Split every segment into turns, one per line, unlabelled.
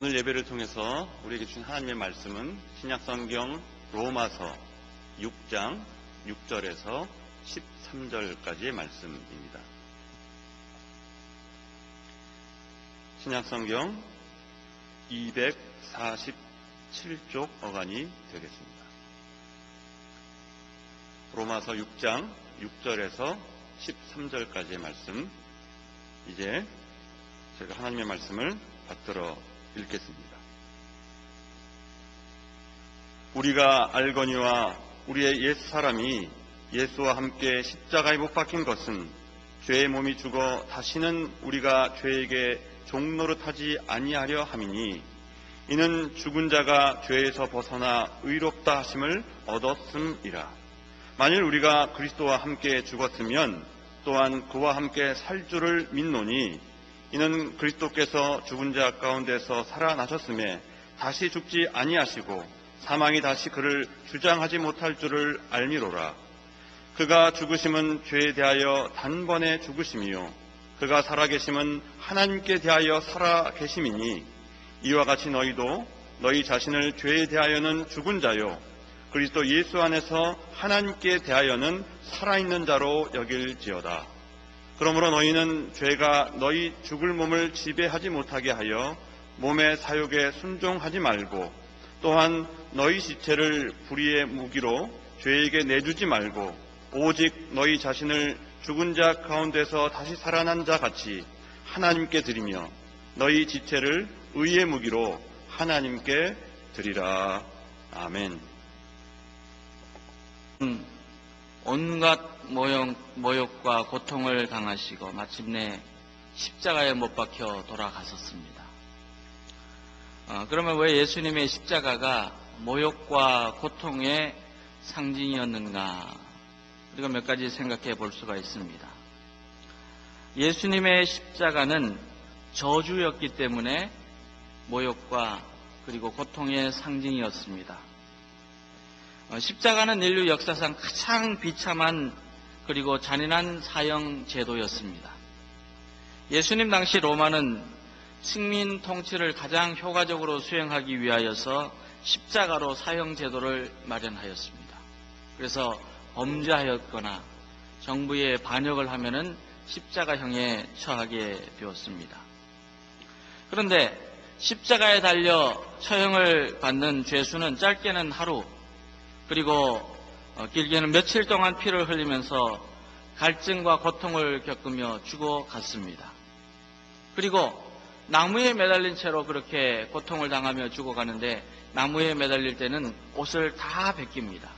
오늘 예배를 통해서 우리에게 주신 하나님의 말씀은 신약성경 로마서 6장 6절에서 13절까지의 말씀입니다. 신약성경 247쪽 어간이 되겠습니다. 로마서 6장 6절에서 13절까지의 말씀, 이제 제가 하나님의 말씀을 받들어 읽겠습니다. 우리가 알거니와 우리의 옛사람이 예수와 함께 십자가에 못 박힌 것은 죄의 몸이 죽어 다시는 우리가 죄에게 종노릇하지 아니하려 함이니, 이는 죽은 자가 죄에서 벗어나 의롭다 하심을 얻었음이라. 만일 우리가 그리스도와 함께 죽었으면 또한 그와 함께 살 줄을 믿노니, 이는 그리스도께서 죽은 자 가운데서 살아나셨음에 다시 죽지 아니하시고 사망이 다시 그를 주장하지 못할 줄을 알미로라. 그가 죽으심은 죄에 대하여 단번에 죽으심이요 그가 살아계심은 하나님께 대하여 살아계심이니, 이와 같이 너희도 너희 자신을 죄에 대하여는 죽은 자요 그리스도 예수 안에서 하나님께 대하여는 살아있는 자로 여길지어다. 그러므로 너희는 죄가 너희 죽을 몸을 지배하지 못하게 하여 몸의 사욕에 순종하지 말고, 또한 너희 지체를 불의의 무기로 죄에게 내주지 말고, 오직 너희 자신을 죽은 자 가운데서 다시 살아난 자 같이 하나님께 드리며 너희 지체를 의의 무기로 하나님께 드리라. 아멘.
온갖 모욕과 고통을 당하시고 마침내 십자가에 못 박혀 돌아가셨습니다. 그러면 왜 예수님의 십자가가 모욕과 고통의 상징이었는가? 우리가 몇 가지 생각해 볼 수가 있습니다. 예수님의 십자가는 저주였기 때문에 모욕과 그리고 고통의 상징이었습니다. 십자가는 인류 역사상 가장 비참한 그리고 잔인한 사형 제도였습니다. 예수님 당시 로마는 식민 통치를 가장 효과적으로 수행하기 위하여서 십자가로 사형 제도를 마련하였습니다. 그래서 범죄하였거나 정부에 반역을 하면은 십자가형에 처하게 되었습니다. 그런데 십자가에 달려 처형을 받는 죄수는 짧게는 하루, 그리고 길게는 며칠 동안 피를 흘리면서 갈증과 고통을 겪으며 죽어갔습니다. 그리고 나무에 매달린 채로 그렇게 고통을 당하며 죽어가는데, 나무에 매달릴 때는 옷을 다 벗깁니다.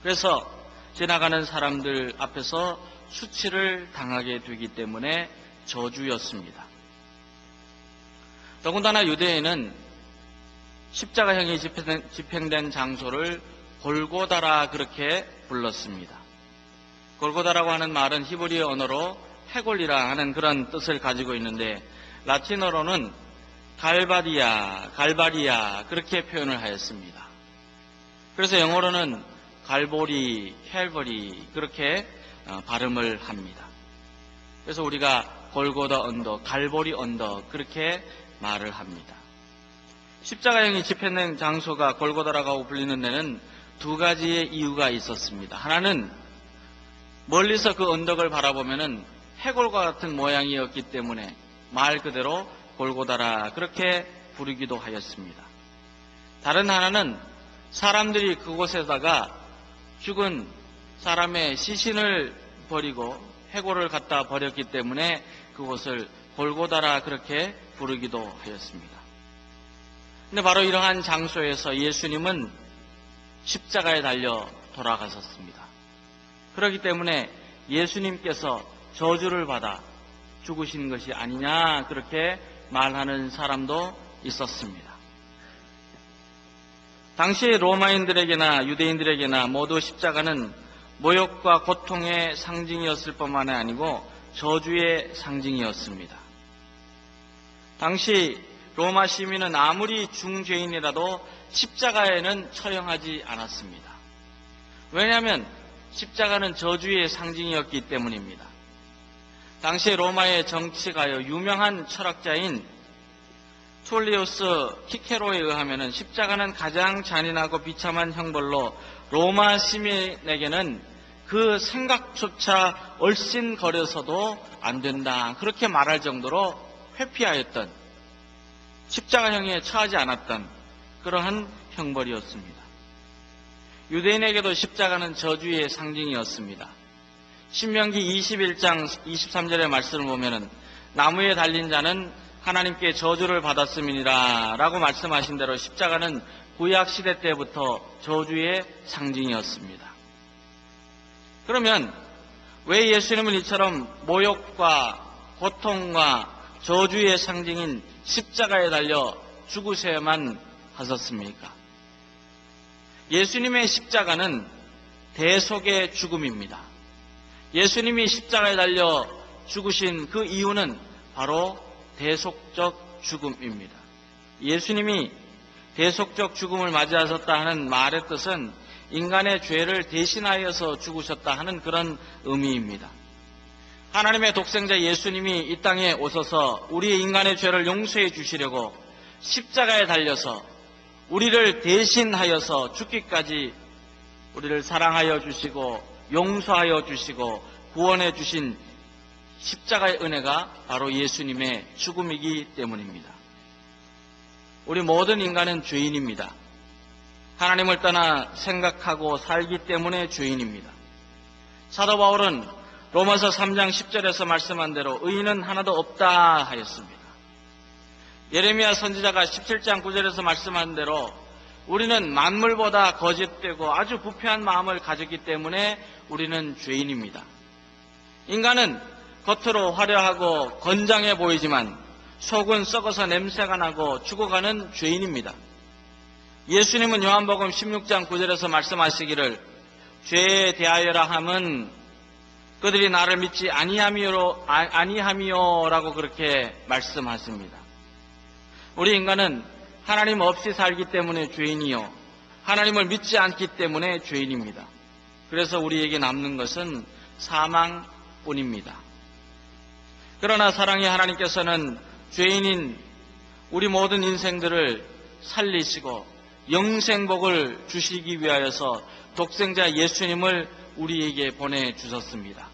그래서 지나가는 사람들 앞에서 수치를 당하게 되기 때문에 저주였습니다. 더군다나 유대인은 십자가형이 집행된 장소를 골고다라 그렇게 불렀습니다. 골고다라고 하는 말은 히브리어 언어로 해골이라 하는 그런 뜻을 가지고 있는데, 라틴어로는 갈바리아 그렇게 표현을 하였습니다. 그래서 영어로는 갈보리, 캘버리 그렇게 발음을 합니다. 그래서 우리가 골고다 언덕, 갈보리 언덕 그렇게 말을 합니다. 십자가형이 집행된 장소가 골고다라고 불리는 데는 두 가지의 이유가 있었습니다. 하나는 멀리서 그 언덕을 바라보면은 해골과 같은 모양이었기 때문에 말 그대로 골고다라 그렇게 부르기도 하였습니다. 다른 하나는 사람들이 그곳에다가 죽은 사람의 시신을 버리고 해골을 갖다 버렸기 때문에 그곳을 골고다라 그렇게 부르기도 하였습니다. 근데 바로 이러한 장소에서 예수님은 십자가에 달려 돌아가셨습니다. 그렇기 때문에 예수님께서 저주를 받아 죽으신 것이 아니냐 그렇게 말하는 사람도 있었습니다. 당시 로마인들에게나 유대인들에게나 모두 십자가는 모욕과 고통의 상징이었을 뿐만 아니고 저주의 상징이었습니다. 당시 로마 시민은 아무리 중죄인이라도 십자가에는 처형하지 않았습니다. 왜냐하면 십자가는 저주의 상징이었기 때문입니다. 당시 로마의 정치가요 유명한 철학자인 툴리우스 키케로에 의하면 십자가는 가장 잔인하고 비참한 형벌로 로마 시민에게는 그 생각조차 얼씬거려서도 안 된다, 그렇게 말할 정도로 회피하였던, 십자가형에 처하지 않았던 그러한 형벌이었습니다. 유대인에게도 십자가는 저주의 상징이었습니다. 신명기 21장 23절의 말씀을 보면은 나무에 달린 자는 하나님께 저주를 받았음이니라 라고 말씀하신 대로 십자가는 구약시대 때부터 저주의 상징이었습니다. 그러면 왜 예수님은 이처럼 모욕과 고통과 저주의 상징인 십자가에 달려 죽으셔야만 하셨습니까? 예수님의 십자가는 대속의 죽음입니다. 예수님이 십자가에 달려 죽으신 그 이유는 바로 대속적 죽음입니다. 예수님이 대속적 죽음을 맞이하셨다 하는 말의 뜻은 인간의 죄를 대신하여서 죽으셨다 하는 그런 의미입니다. 하나님의 독생자 예수님이 이 땅에 오셔서 우리의 인간의 죄를 용서해 주시려고 십자가에 달려서 우리를 대신하여서 죽기까지 우리를 사랑하여 주시고 용서하여 주시고 구원해 주신 십자가의 은혜가 바로 예수님의 죽음이기 때문입니다. 우리 모든 인간은 죄인입니다. 하나님을 떠나 생각하고 살기 때문에 죄인입니다. 사도 바울은 로마서 3장 10절에서 말씀한 대로 의인은 하나도 없다 하였습니다. 예레미야 선지자가 17장 9절에서 말씀한 대로 우리는 만물보다 거짓되고 아주 부패한 마음을 가졌기 때문에 우리는 죄인입니다. 인간은 겉으로 화려하고 건장해 보이지만 속은 썩어서 냄새가 나고 죽어가는 죄인입니다. 예수님은 요한복음 16장 9절에서 말씀하시기를 죄에 대하여라 함은 그들이 나를 믿지 아니함이요라고 그렇게 말씀하십니다. 우리 인간은 하나님 없이 살기 때문에 죄인이요, 하나님을 믿지 않기 때문에 죄인입니다. 그래서 우리에게 남는 것은 사망뿐입니다. 그러나 사랑의 하나님께서는 죄인인 우리 모든 인생들을 살리시고 영생복을 주시기 위하여서 독생자 예수님을 우리에게 보내주셨습니다.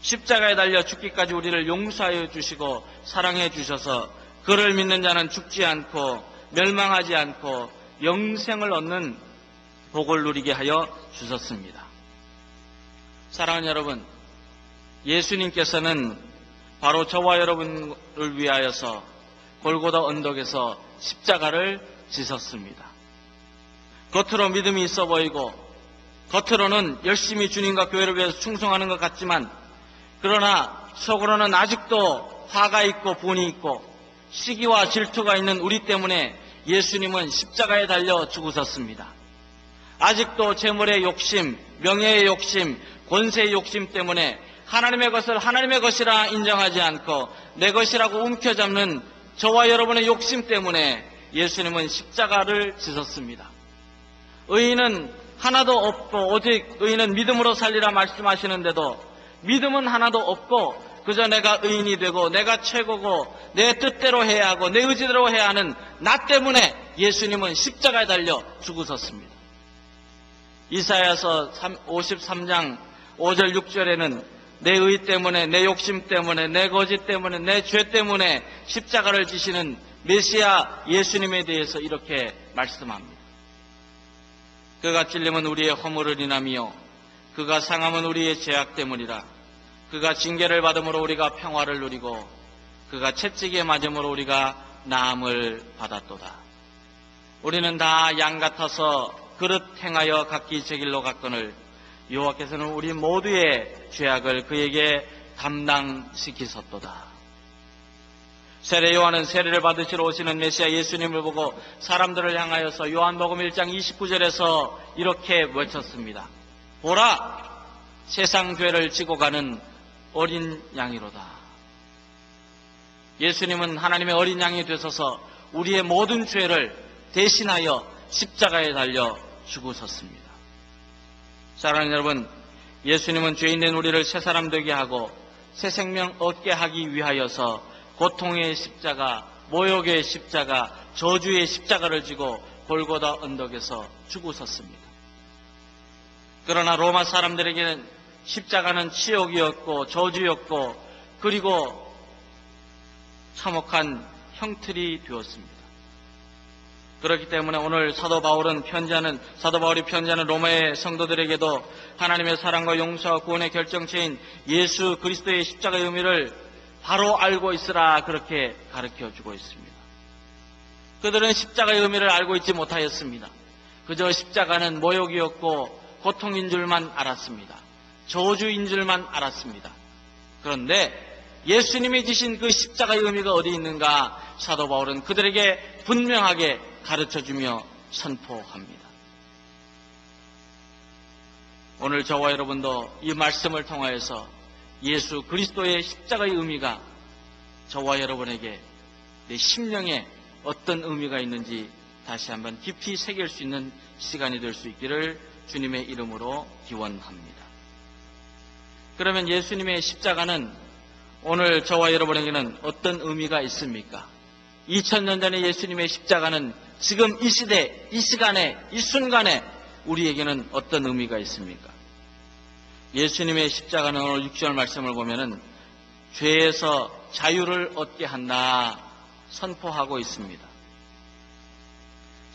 십자가에 달려 죽기까지 우리를 용서하여 주시고 사랑해 주셔서 그를 믿는 자는 죽지 않고 멸망하지 않고 영생을 얻는 복을 누리게 하여 주셨습니다. 사랑하는 여러분, 예수님께서는 바로 저와 여러분을 위하여서 골고다 언덕에서 십자가를 지셨습니다. 겉으로 믿음이 있어 보이고 겉으로는 열심히 주님과 교회를 위해서 충성하는 것 같지만 그러나 속으로는 아직도 화가 있고 분이 있고 시기와 질투가 있는 우리 때문에 예수님은 십자가에 달려 죽으셨습니다. 아직도 재물의 욕심, 명예의 욕심, 권세의 욕심 때문에 하나님의 것을 하나님의 것이라 인정하지 않고 내 것이라고 움켜잡는 저와 여러분의 욕심 때문에 예수님은 십자가를 지셨습니다. 의인은 하나도 없고 오직 의인은 믿음으로 살리라 말씀하시는데도 믿음은 하나도 없고 그저 내가 의인이 되고 내가 최고고 내 뜻대로 해야 하고 내 의지대로 해야 하는 나 때문에 예수님은 십자가에 달려 죽으셨습니다. 이사야서 53장 5절 6절에는 내 의 때문에 내 욕심 때문에 내 거짓 때문에 내 죄 때문에 십자가를 지시는 메시아 예수님에 대해서 이렇게 말씀합니다. 그가 찔림은 우리의 허물을 인하며 그가 상함은 우리의 죄악 때문이라. 그가 징계를 받음으로 우리가 평화를 누리고 그가 채찍에 맞음으로 우리가 나음을 받았도다. 우리는 다 양 같아서 그릇 행하여 각기 제 길로 갔거늘 여호와께서는 우리 모두의 죄악을 그에게 담당시키셨도다. 세례 요한은 세례를 받으시러 오시는 메시아 예수님을 보고 사람들을 향하여서 요한복음 1장 29절에서 이렇게 외쳤습니다. 보라, 세상 죄를 지고 가는 어린 양이로다. 예수님은 하나님의 어린 양이 되셔서 우리의 모든 죄를 대신하여 십자가에 달려 죽으셨습니다. 사랑하는 여러분, 예수님은 죄인된 우리를 새 사람 되게 하고 새 생명 얻게 하기 위하여서 고통의 십자가, 모욕의 십자가, 저주의 십자가를 지고 골고다 언덕에서 죽으셨습니다. 그러나 로마 사람들에게는 십자가는 치욕이었고 저주였고 그리고 참혹한 형틀이 되었습니다. 그렇기 때문에 오늘 사도 바울이 편지하는 로마의 성도들에게도 하나님의 사랑과 용서와 구원의 결정체인 예수 그리스도의 십자가의 의미를 바로 알고 있으라 그렇게 가르쳐주고 있습니다. 그들은 십자가의 의미를 알고 있지 못하였습니다. 그저 십자가는 모욕이었고 고통인 줄만 알았습니다. 저주인 줄만 알았습니다. 그런데 예수님이 지신 그 십자가의 의미가 어디 있는가 사도 바울은 그들에게 분명하게 가르쳐주며 선포합니다. 오늘 저와 여러분도 이 말씀을 통하여서 예수 그리스도의 십자가의 의미가 저와 여러분에게 내 심령에 어떤 의미가 있는지 다시 한번 깊이 새길 수 있는 시간이 될 수 있기를 주님의 이름으로 기원합니다. 그러면 예수님의 십자가는 오늘 저와 여러분에게는 어떤 의미가 있습니까? 2000년 전에 예수님의 십자가는 지금 이 시대, 이 시간에, 이 순간에 우리에게는 어떤 의미가 있습니까? 예수님의 십자가는 오늘 6절 말씀을 보면은 죄에서 자유를 얻게 한다 선포하고 있습니다.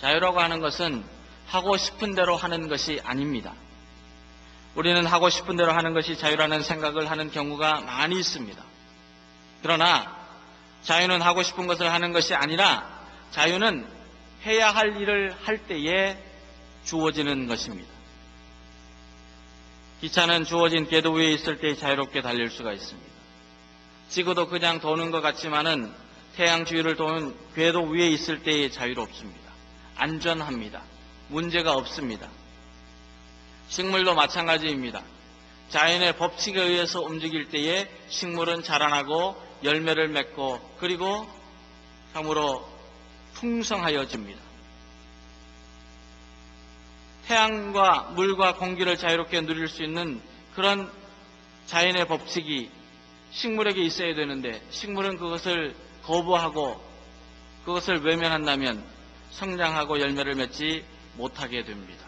자유라고 하는 것은 하고 싶은 대로 하는 것이 아닙니다. 우리는 하고 싶은 대로 하는 것이 자유라는 생각을 하는 경우가 많이 있습니다. 그러나 자유는 하고 싶은 것을 하는 것이 아니라 자유는 해야 할 일을 할 때에 주어지는 것입니다. 기차는 주어진 궤도 위에 있을 때 자유롭게 달릴 수가 있습니다. 지구도 그냥 도는 것 같지만은 태양 주위를 도는 궤도 위에 있을 때에 자유롭습니다. 안전합니다. 문제가 없습니다. 식물도 마찬가지입니다. 자연의 법칙에 의해서 움직일 때에 식물은 자라나고 열매를 맺고 그리고 참으로 풍성하여집니다. 태양과 물과 공기를 자유롭게 누릴 수 있는 그런 자연의 법칙이 식물에게 있어야 되는데 식물은 그것을 거부하고 그것을 외면한다면 성장하고 열매를 맺지 못하게 됩니다.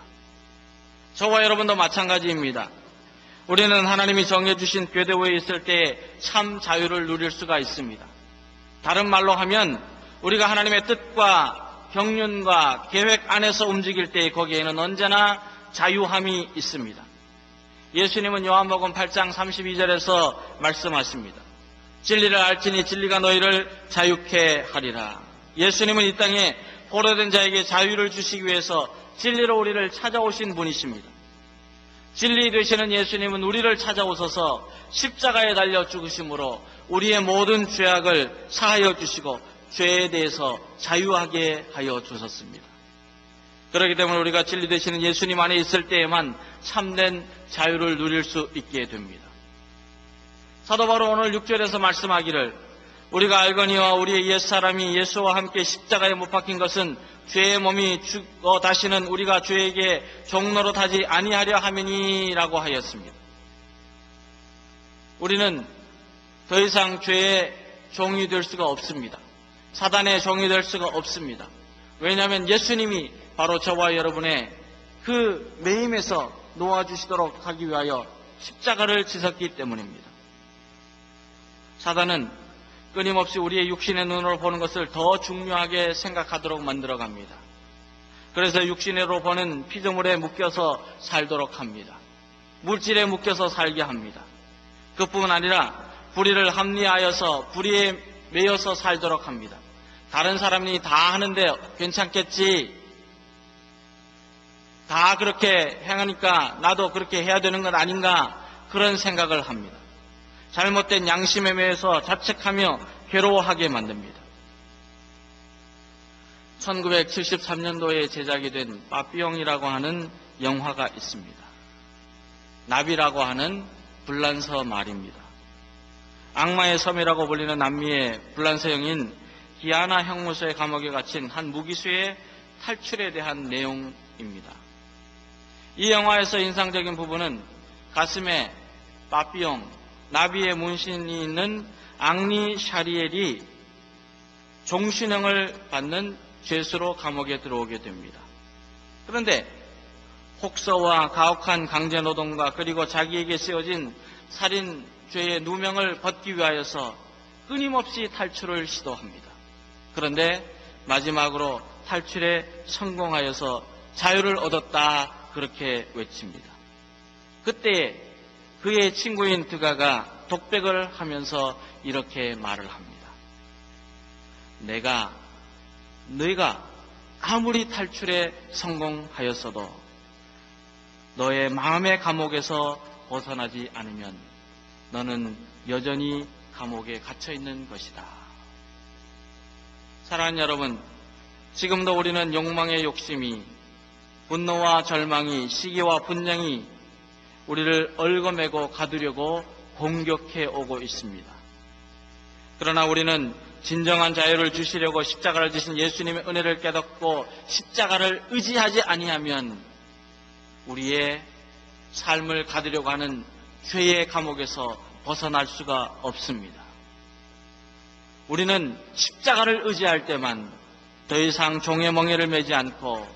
저와 여러분도 마찬가지입니다. 우리는 하나님이 정해주신 궤도에 있을 때 참 자유를 누릴 수가 있습니다. 다른 말로 하면 우리가 하나님의 뜻과 경륜과 계획 안에서 움직일 때 거기에는 언제나 자유함이 있습니다. 예수님은 요한복음 8장 32절에서 말씀하십니다. 진리를 알지니 진리가 너희를 자유케 하리라. 예수님은 이 땅에 포로된 자에게 자유를 주시기 위해서 진리로 우리를 찾아오신 분이십니다. 진리 되시는 예수님은 우리를 찾아오셔서 십자가에 달려 죽으심으로 우리의 모든 죄악을 사하여 주시고 죄에 대해서 자유하게 하여 주셨습니다. 그렇기 때문에 우리가 진리 되시는 예수님 안에 있을 때에만 참된 자유를 누릴 수 있게 됩니다. 사도 바로 오늘 6절에서 말씀하기를 우리가 알거니와 우리의 옛사람이 예수와 함께 십자가에 못 박힌 것은 죄의 몸이 죽어 다시는 우리가 죄에게 종노릇 하지 아니하려 함이니라고 하였습니다. 우리는 더 이상 죄의 종이 될 수가 없습니다. 사단의 종이 될 수가 없습니다. 왜냐하면 예수님이 바로 저와 여러분의 그 매임에서 놓아주시도록 하기 위하여 십자가를 지셨기 때문입니다. 사단은 끊임없이 우리의 육신의 눈으로 보는 것을 더 중요하게 생각하도록 만들어갑니다. 그래서 육신으로 보는 피조물에 묶여서 살도록 합니다. 물질에 묶여서 살게 합니다. 그뿐 아니라 불의를 합리하여서 불의에 매여서 살도록 합니다. 다른 사람이 다 하는데 괜찮겠지, 다 그렇게 행하니까 나도 그렇게 해야 되는 것 아닌가, 그런 생각을 합니다. 잘못된 양심에 매여서 자책하며 괴로워하게 만듭니다. 1973년도에 제작이 된 빠삐용이라고 하는 영화가 있습니다. 나비라고 하는 불란서 말입니다. 악마의 섬이라고 불리는 남미의 불란서 영인 기아나 형무소의 감옥에 갇힌 한 무기수의 탈출에 대한 내용입니다. 이 영화에서 인상적인 부분은 가슴에 빠삐용, 나비의 문신이 있는 앙리 샤리엘이 종신형을 받는 죄수로 감옥에 들어오게 됩니다. 그런데 혹서와 가혹한 강제노동과 그리고 자기에게 씌워진 살인죄의 누명을 벗기 위하여서 끊임없이 탈출을 시도합니다. 그런데 마지막으로 탈출에 성공하여서 자유를 얻었다 그렇게 외칩니다. 그때 그의 친구인 드가가 독백을 하면서 이렇게 말을 합니다. 너희가 아무리 탈출에 성공하였어도 너의 마음의 감옥에서 벗어나지 않으면 너는 여전히 감옥에 갇혀 있는 것이다. 사랑하는 여러분, 지금도 우리는 욕망의 욕심이, 분노와 절망이, 시기와 분쟁이 우리를 얽어매고 가두려고 공격해 오고 있습니다. 그러나 우리는 진정한 자유를 주시려고 십자가를 지신 예수님의 은혜를 깨닫고 십자가를 의지하지 아니하면 우리의 삶을 가두려고 하는 죄의 감옥에서 벗어날 수가 없습니다. 우리는 십자가를 의지할 때만 더 이상 종의 멍에를 매지 않고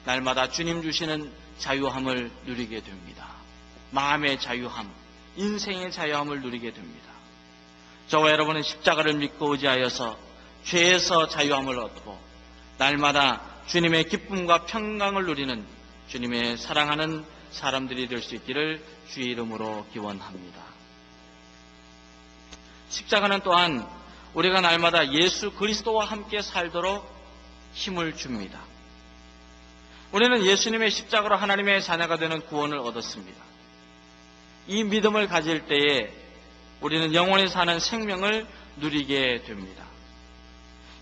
날마다 주님 주시는 자유함을 누리게 됩니다. 마음의 자유함, 인생의 자유함을 누리게 됩니다. 저와 여러분은 십자가를 믿고 의지하여서 죄에서 자유함을 얻고 날마다 주님의 기쁨과 평강을 누리는 주님의 사랑하는 사람들이 될 수 있기를 주의 이름으로 기원합니다. 십자가는 또한 우리가 날마다 예수 그리스도와 함께 살도록 힘을 줍니다. 우리는 예수님의 십자가로 하나님의 자녀가 되는 구원을 얻었습니다. 이 믿음을 가질 때에 우리는 영원히 사는 생명을 누리게 됩니다.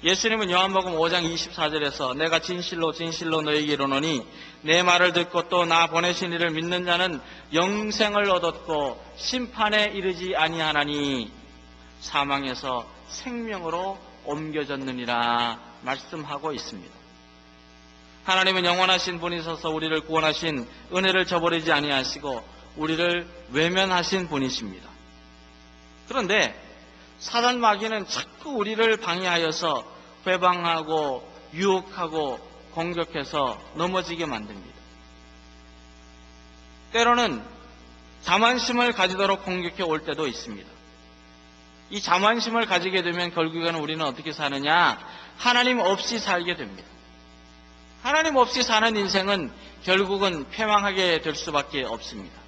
예수님은 요한복음 5장 24절에서 내가 진실로 진실로 너희에게 이르노니 내 말을 듣고 또 나 보내신 이를 믿는 자는 영생을 얻었고 심판에 이르지 아니하나니 사망에서 생명으로 옮겨졌느니라 말씀하고 있습니다. 하나님은 영원하신 분이셔서 우리를 구원하신 은혜를 저버리지 아니하시고 우리를 외면하신 분이십니다. 그런데 사단 마귀는 자꾸 우리를 방해하여서 회방하고 유혹하고 공격해서 넘어지게 만듭니다. 때로는 자만심을 가지도록 공격해 올 때도 있습니다. 이 자만심을 가지게 되면 결국에는 우리는 어떻게 사느냐? 하나님 없이 살게 됩니다. 하나님 없이 사는 인생은 결국은 패망하게 될 수밖에 없습니다.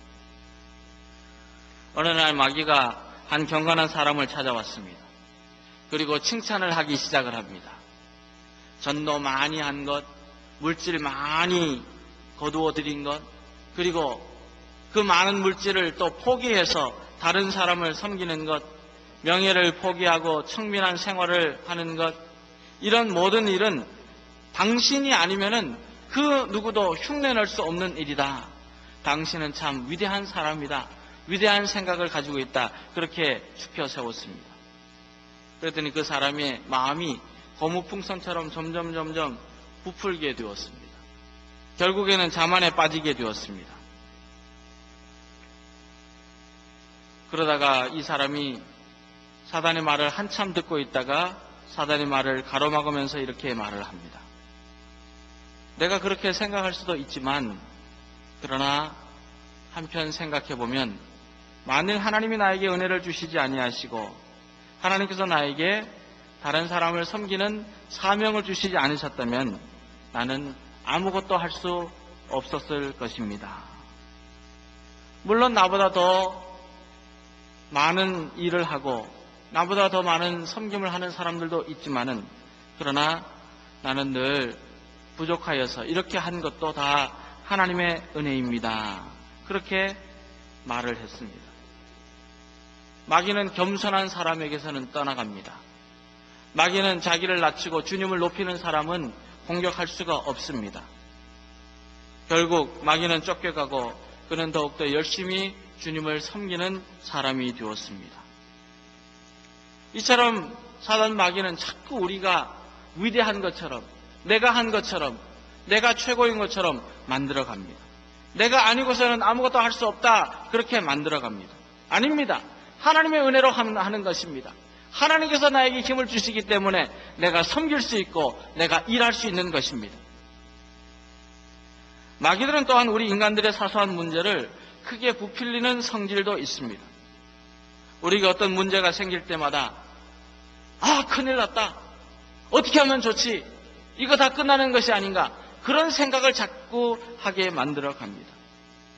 어느 날 마귀가 한 경건한 사람을 찾아왔습니다. 그리고 칭찬을 하기 시작을 합니다. 전도 많이 한 것, 물질 많이 거두어 들인 것, 그리고 그 많은 물질을 또 포기해서 다른 사람을 섬기는 것, 명예를 포기하고 청빈한 생활을 하는 것, 이런 모든 일은 당신이 아니면은 그 누구도 흉내낼 수 없는 일이다. 당신은 참 위대한 사람이다. 위대한 생각을 가지고 있다. 그렇게 추켜 세웠습니다. 그랬더니 그 사람의 마음이 고무풍선처럼 점점 부풀게 되었습니다. 결국에는 자만에 빠지게 되었습니다. 그러다가 이 사람이 사단의 말을 한참 듣고 있다가 사단의 말을 가로막으면서 이렇게 말을 합니다. 내가 그렇게 생각할 수도 있지만 그러나 한편 생각해보면 만일 하나님이 나에게 은혜를 주시지 아니하시고 하나님께서 나에게 다른 사람을 섬기는 사명을 주시지 않으셨다면 나는 아무것도 할 수 없었을 것입니다. 물론 나보다 더 많은 일을 하고 나보다 더 많은 섬김을 하는 사람들도 있지만은 그러나 나는 늘 부족하여서 이렇게 한 것도 다 하나님의 은혜입니다. 그렇게 말을 했습니다. 마귀는 겸손한 사람에게서는 떠나갑니다. 마귀는 자기를 낮추고 주님을 높이는 사람은 공격할 수가 없습니다. 결국 마귀는 쫓겨가고 그는 더욱더 열심히 주님을 섬기는 사람이 되었습니다. 이처럼 사단 마귀는 자꾸 우리가 위대한 것처럼, 내가 한 것처럼, 내가 최고인 것처럼 만들어갑니다. 내가 아니고서는 아무것도 할 수 없다, 그렇게 만들어갑니다. 아닙니다. 하나님의 은혜로 하는 것입니다. 하나님께서 나에게 힘을 주시기 때문에 내가 섬길 수 있고 내가 일할 수 있는 것입니다. 마귀들은 또한 우리 인간들의 사소한 문제를 크게 부풀리는 성질도 있습니다. 우리가 어떤 문제가 생길 때마다 큰일 났다. 어떻게 하면 좋지? 이거 다 끝나는 것이 아닌가? 그런 생각을 자꾸 하게 만들어 갑니다.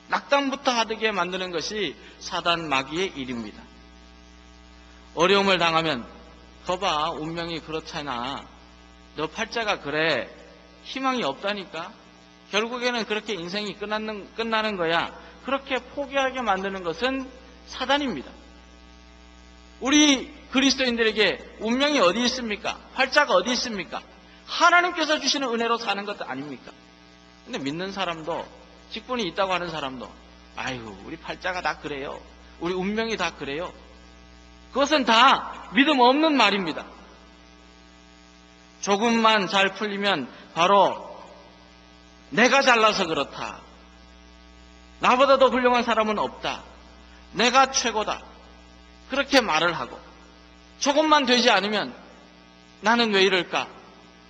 낙담부터 하게 만드는 것이 사단 마귀의 일입니다. 어려움을 당하면 거봐, 운명이 그렇잖아. 너 팔자가 그래. 희망이 없다니까. 결국에는 그렇게 인생이 끝나는 거야. 그렇게 포기하게 만드는 것은 사단입니다. 우리 그리스도인들에게 운명이 어디 있습니까? 팔자가 어디 있습니까? 하나님께서 주시는 은혜로 사는 것 아닙니까? 근데 믿는 사람도, 직분이 있다고 하는 사람도, 우리 팔자가 다 그래요. 우리 운명이 다 그래요. 그것은 다 믿음 없는 말입니다. 조금만 잘 풀리면 바로 내가 잘나서 그렇다. 나보다 더 훌륭한 사람은 없다. 내가 최고다. 그렇게 말을 하고, 조금만 되지 않으면 나는 왜 이럴까?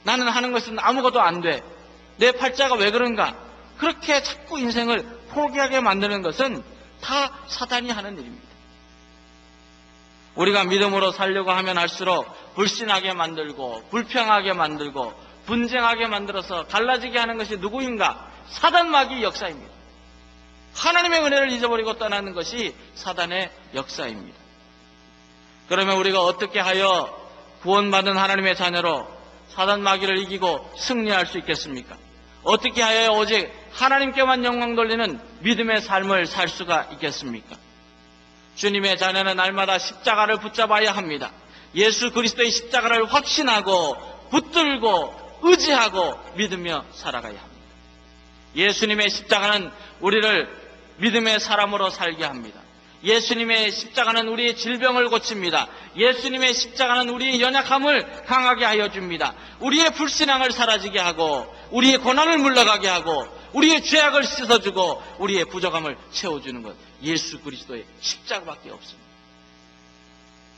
나는 하는 것은 아무것도 안 돼. 내 팔자가 왜 그런가? 그렇게 자꾸 인생을 포기하게 만드는 것은 다 사단이 하는 일입니다. 우리가 믿음으로 살려고 하면 할수록 불신하게 만들고 불평하게 만들고 분쟁하게 만들어서 갈라지게 하는 것이 누구인가? 사단 마귀의 역사입니다. 하나님의 은혜를 잊어버리고 떠나는 것이 사단의 역사입니다. 그러면 우리가 어떻게 하여 구원받은 하나님의 자녀로 사단 마귀를 이기고 승리할 수 있겠습니까? 어떻게 하여 오직 하나님께만 영광 돌리는 믿음의 삶을 살 수가 있겠습니까? 주님의 자녀는 날마다 십자가를 붙잡아야 합니다. 예수 그리스도의 십자가를 확신하고 붙들고 의지하고 믿으며 살아가야 합니다. 예수님의 십자가는 우리를 믿음의 사람으로 살게 합니다. 예수님의 십자가는 우리의 질병을 고칩니다. 예수님의 십자가는 우리의 연약함을 강하게 하여 줍니다. 우리의 불신앙을 사라지게 하고 우리의 고난을 물러가게 하고 우리의 죄악을 씻어주고 우리의 부족함을 채워주는 것, 예수 그리스도의 십자가밖에 없습니다.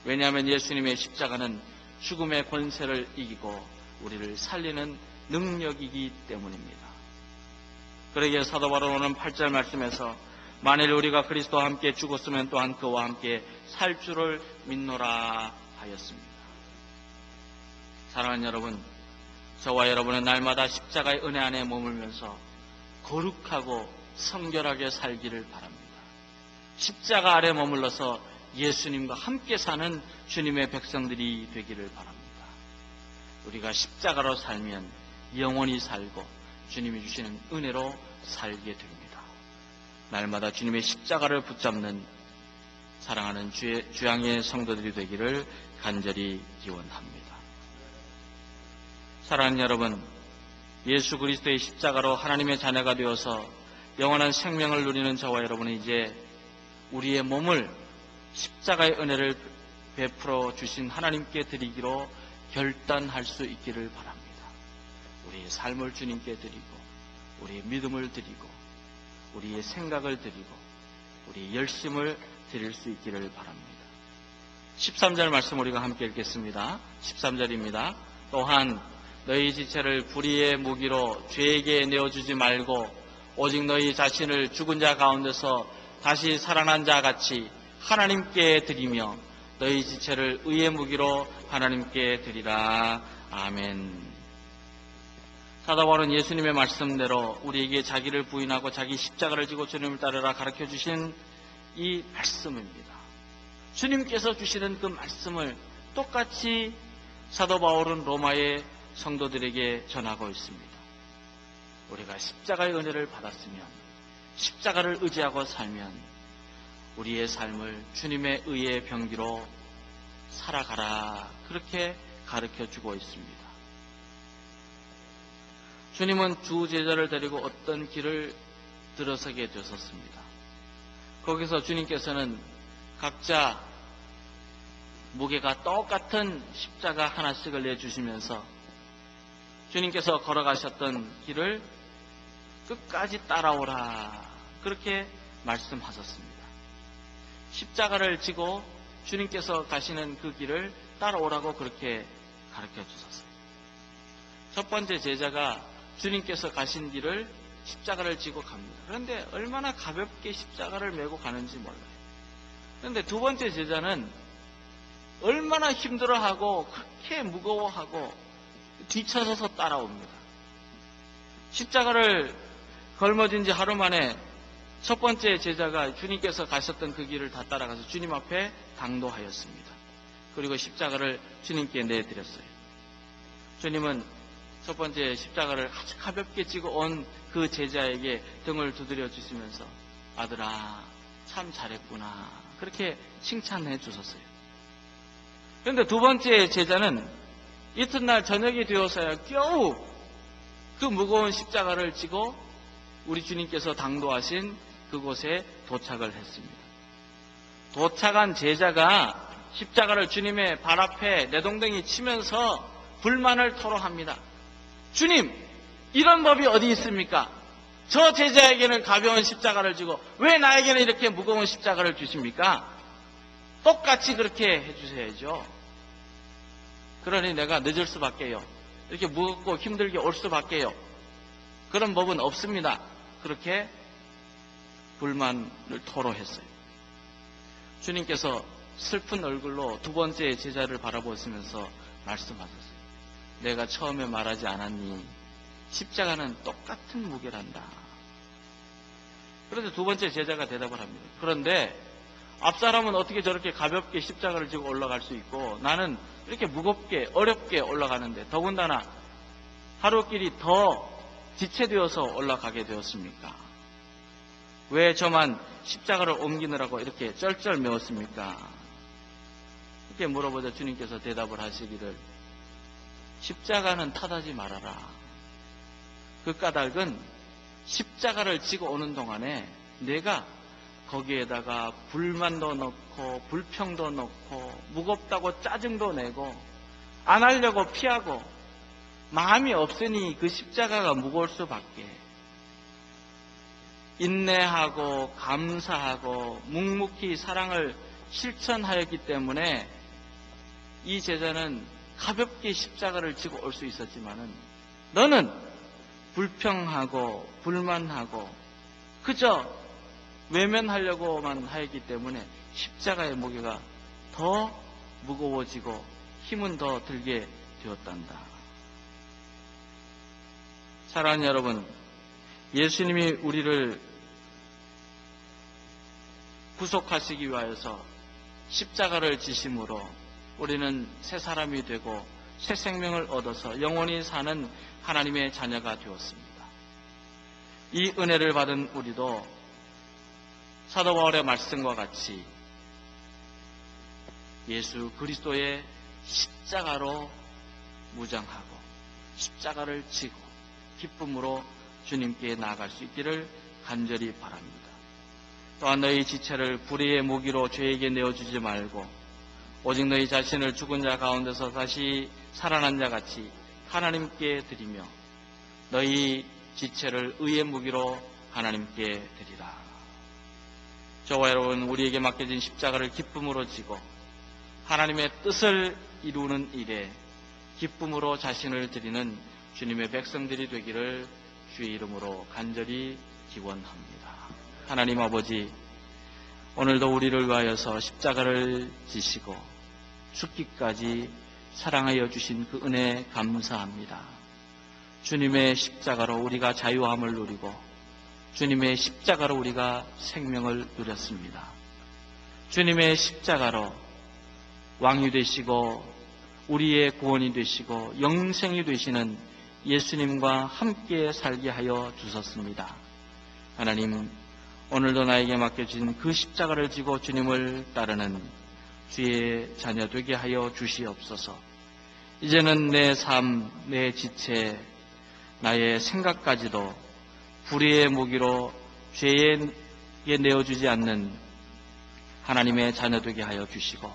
왜냐하면 예수님의 십자가는 죽음의 권세를 이기고 우리를 살리는 능력이기 때문입니다. 그러기에 사도 바울은 8절 말씀에서 만일 우리가 그리스도와 함께 죽었으면 또한 그와 함께 살 줄을 믿노라 하였습니다. 사랑하는 여러분, 저와 여러분은 날마다 십자가의 은혜 안에 머물면서 거룩하고 성결하게 살기를 바랍니다. 십자가 아래 머물러서 예수님과 함께 사는 주님의 백성들이 되기를 바랍니다. 우리가 십자가로 살면 영원히 살고 주님이 주시는 은혜로 살게 됩니다. 날마다 주님의 십자가를 붙잡는 사랑하는 주양의 성도들이 되기를 간절히 기원합니다. 사랑하는 여러분, 예수 그리스도의 십자가로 하나님의 자녀가 되어서 영원한 생명을 누리는 저와 여러분은 이제 우리의 몸을 십자가의 은혜를 베풀어 주신 하나님께 드리기로 결단할 수 있기를 바랍니다. 우리의 삶을 주님께 드리고 우리의 믿음을 드리고 우리의 생각을 드리고 우리의 열심을 드릴 수 있기를 바랍니다. 13절 말씀 우리가 함께 읽겠습니다. 13절입니다. 또한 너희 지체를 불의의 무기로 죄에게 내어주지 말고 오직 너희 자신을 죽은 자 가운데서 다시 살아난 자 같이 하나님께 드리며 너희 지체를 의의 무기로 하나님께 드리라. 아멘. 사도 바울은 예수님의 말씀대로 우리에게 자기를 부인하고 자기 십자가를 지고 주님을 따르라 가르쳐 주신 이 말씀입니다. 주님께서 주시는 그 말씀을 똑같이 사도 바울은 로마의 성도들에게 전하고 있습니다. 우리가 십자가의 은혜를 받았으면 십자가를 의지하고 살면 우리의 삶을 주님의 의의 병기로 살아가라, 그렇게 가르쳐 주고 있습니다. 주님은 두 제자를 데리고 어떤 길을 들어서게 되셨습니다. 거기서 주님께서는 각자 무게가 똑같은 십자가 하나씩을 내주시면서 주님께서 걸어가셨던 길을 끝까지 따라오라, 그렇게 말씀하셨습니다. 십자가를 지고 주님께서 가시는 그 길을 따라오라고 그렇게 가르쳐 주셨어요. 첫 번째 제자가 주님께서 가신 길을 십자가를 지고 갑니다. 그런데 얼마나 가볍게 십자가를 메고 가는지 몰라요. 그런데 두 번째 제자는 얼마나 힘들어하고 그렇게 무거워하고 뒤쳐서서 따라옵니다. 십자가를 걸머진 지 하루 만에 첫 번째 제자가 주님께서 가셨던 그 길을 다 따라가서 주님 앞에 당도하였습니다. 그리고 십자가를 주님께 내드렸어요. 주님은 첫 번째 십자가를 아주 가볍게 지고 온 그 제자에게 등을 두드려 주시면서 아들아 참 잘했구나 그렇게 칭찬해 주셨어요. 그런데 두 번째 제자는 이튿날 저녁이 되어서야 겨우 그 무거운 십자가를 지고 우리 주님께서 당도하신 그곳에 도착을 했습니다. 도착한 제자가 십자가를 주님의 발 앞에 내동댕이 치면서 불만을 토로합니다. 주님, 이런 법이 어디 있습니까? 저 제자에게는 가벼운 십자가를 주고 왜 나에게는 이렇게 무거운 십자가를 주십니까? 똑같이 그렇게 해주셔야죠. 그러니 내가 늦을 수밖에요. 이렇게 무겁고 힘들게 올 수밖에요. 그런 법은 없습니다. 그렇게 불만을 토로했어요. 주님께서 슬픈 얼굴로 두 번째 제자를 바라보시면서 말씀하셨어요. 내가 처음에 말하지 않았니? 십자가는 똑같은 무게란다. 그런데 두 번째 제자가 대답을 합니다. 그런데 앞사람은 어떻게 저렇게 가볍게 십자가를 지고 올라갈 수 있고 나는 이렇게 무겁게 어렵게 올라가는데 더군다나 하루길이 더 지체되어서 올라가게 되었습니까? 왜 저만 십자가를 옮기느라고 이렇게 쩔쩔매었습니까? 이렇게 물어보자 주님께서 대답을 하시기를 십자가는 탓하지 말아라. 그 까닭은 십자가를 지고 오는 동안에 내가 거기에다가 불만도 넣고 불평도 넣고 무겁다고 짜증도 내고 안 하려고 피하고 마음이 없으니 그 십자가가 무거울 수밖에. 인내하고 감사하고 묵묵히 사랑을 실천하였기 때문에 이 제자는 가볍게 십자가를 지고 올 수 있었지만은 너는 불평하고 불만하고 그저 외면하려고만 하였기 때문에 십자가의 무게가 더 무거워지고 힘은 더 들게 되었단다. 사랑하는 여러분, 예수님이 우리를 구속하시기 위하여서 십자가를 지심으로 우리는 새 사람이 되고 새 생명을 얻어서 영원히 사는 하나님의 자녀가 되었습니다. 이 은혜를 받은 우리도 사도 바울의 말씀과 같이 예수 그리스도의 십자가로 무장하고 십자가를 지고 기쁨으로 주님께 나아갈 수 있기를 간절히 바랍니다. 또한 너희 지체를 불의의 무기로 죄에게 내어주지 말고 오직 너희 자신을 죽은 자 가운데서 다시 살아난 자 같이 하나님께 드리며 너희 지체를 의의 무기로 하나님께 드리라. 저와 여러분, 우리에게 맡겨진 십자가를 기쁨으로 지고 하나님의 뜻을 이루는 일에 기쁨으로 자신을 드리는 주님의 백성들이 되기를 주의 이름으로 간절히 기원합니다. 하나님 아버지, 오늘도 우리를 위하여서 십자가를 지시고 죽기까지 사랑하여 주신 그 은혜 감사합니다. 주님의 십자가로 우리가 자유함을 누리고 주님의 십자가로 우리가 생명을 누렸습니다. 주님의 십자가로 왕이 되시고 우리의 구원이 되시고 영생이 되시는 예수님과 함께 살게 하여 주셨습니다. 하나님, 오늘도 나에게 맡겨진 그 십자가를 지고 주님을 따르는 주의 자녀 되게 하여 주시옵소서. 이제는 내 삶, 내 지체, 나의 생각까지도 불의의 무기로 죄에 내어주지 않는 하나님의 자녀 되게 하여 주시고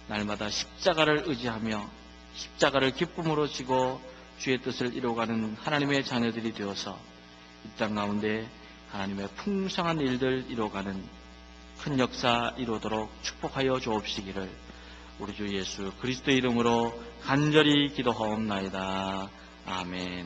날마다 십자가를 의지하며 십자가를 기쁨으로 지고 주의 뜻을 이루어가는 하나님의 자녀들이 되어서 이 땅 가운데 하나님의 풍성한 일들 이루어가는 큰 역사 이루도록 축복하여 주옵시기를 우리 주 예수 그리스도의 이름으로 간절히 기도하옵나이다. 아멘.